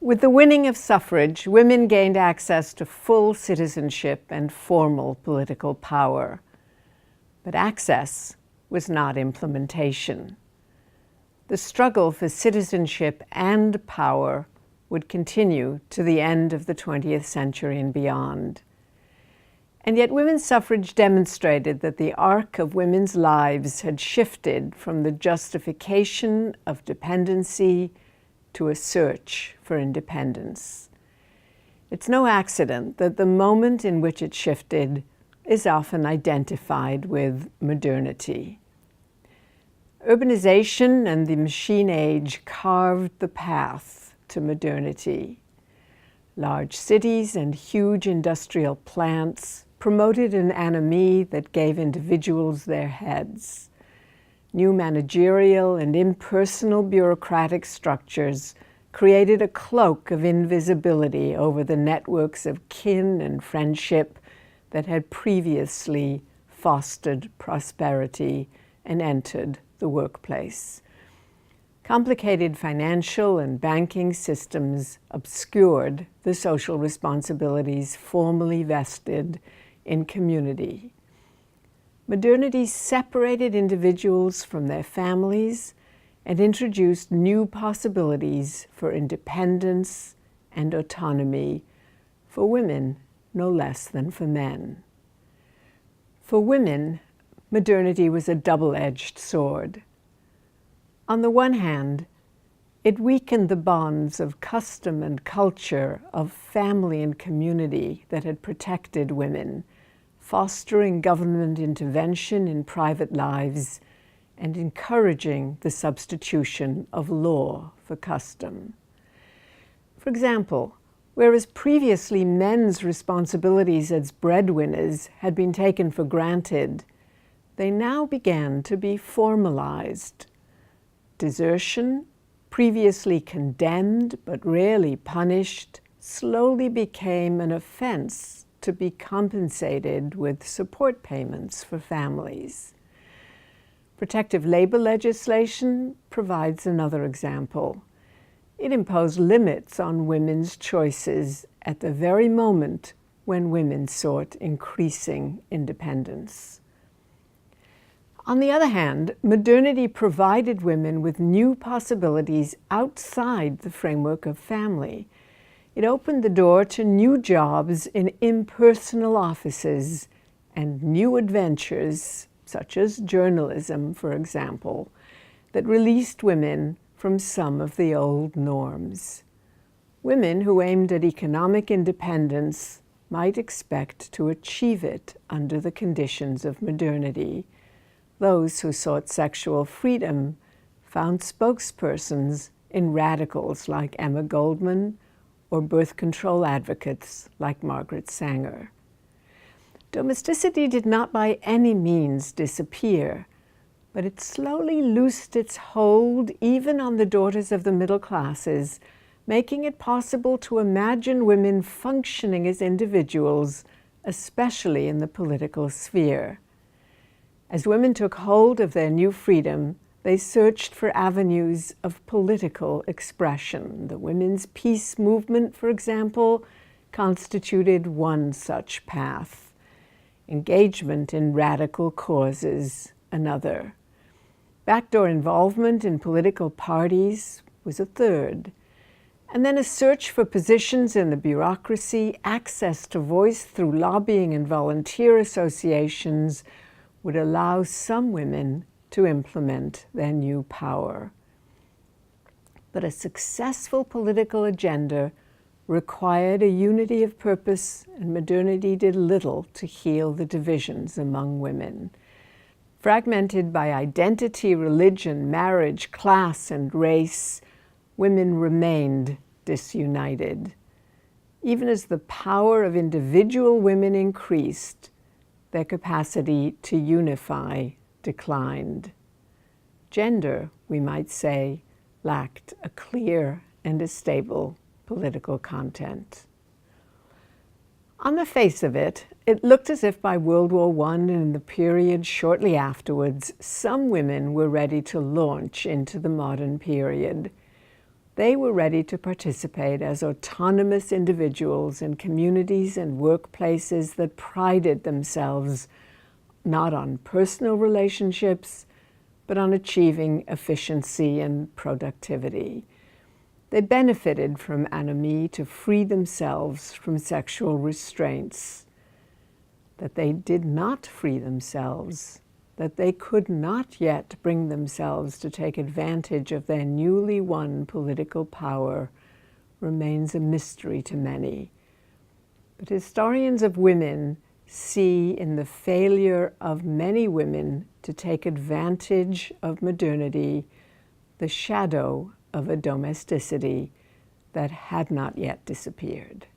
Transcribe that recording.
With the winning of suffrage, women gained access to full citizenship and formal political power. But access was not implementation. The struggle for citizenship and power would continue to the end of the 20th century and beyond. And yet women's suffrage demonstrated that the arc of women's lives had shifted from the justification of dependency to a search for independence. It's no accident that the moment in which it shifted is often identified with modernity. Urbanization and the machine age carved the path to modernity. Large cities and huge industrial plants promoted an anomie that gave individuals their heads. New managerial and impersonal bureaucratic structures created a cloak of invisibility over the networks of kin and friendship that had previously fostered prosperity and entered the workplace. Complicated financial and banking systems obscured the social responsibilities formally vested in community. Modernity separated individuals from their families and introduced new possibilities for independence and autonomy for women no less than for men. For women, modernity was a double-edged sword. On the one hand, it weakened the bonds of custom and culture, of family and community that had protected women, fostering government intervention in private lives and encouraging the substitution of law for custom. For example, whereas previously men's responsibilities as breadwinners had been taken for granted, they now began to be formalized. Desertion, previously condemned but rarely punished, slowly became an offense to be compensated with support payments for families. Protective labor legislation provides another example. It imposed limits on women's choices at the very moment when women sought increasing independence. On the other hand, modernity provided women with new possibilities outside the framework of family. It opened the door to new jobs in impersonal offices and new adventures, such as journalism, for example, that released women from some of the old norms. Women who aimed at economic independence might expect to achieve it under the conditions of modernity. Those who sought sexual freedom found spokespersons in radicals like Emma Goldman or birth control advocates like Margaret Sanger. Domesticity did not by any means disappear, but it slowly loosed its hold even on the daughters of the middle classes, making it possible to imagine women functioning as individuals, especially in the political sphere. As women took hold of their new freedom, they searched for avenues of political expression. The women's peace movement, for example, constituted one such path. Engagement in radical causes, another. Backdoor involvement in political parties was a third. And then a search for positions in the bureaucracy, access to voice through lobbying and volunteer associations would allow some women to implement their new power. But a successful political agenda required a unity of purpose, and modernity did little to heal the divisions among women. Fragmented by identity, religion, marriage, class, and race, women remained disunited. Even as the power of individual women increased, their capacity to unify declined. Gender, we might say, lacked a clear and a stable political content. On the face of it, it looked as if by World War I and in the period shortly afterwards, some women were ready to launch into the modern period. They were ready to participate as autonomous individuals in communities and workplaces that prided themselves not on personal relationships, but on achieving efficiency and productivity. They benefited from anomie to free themselves from sexual restraints. That they did not free themselves, that they could not yet bring themselves to take advantage of their newly won political power, remains a mystery to many. But historians of women see in the failure of many women to take advantage of modernity the shadow of a domesticity that had not yet disappeared.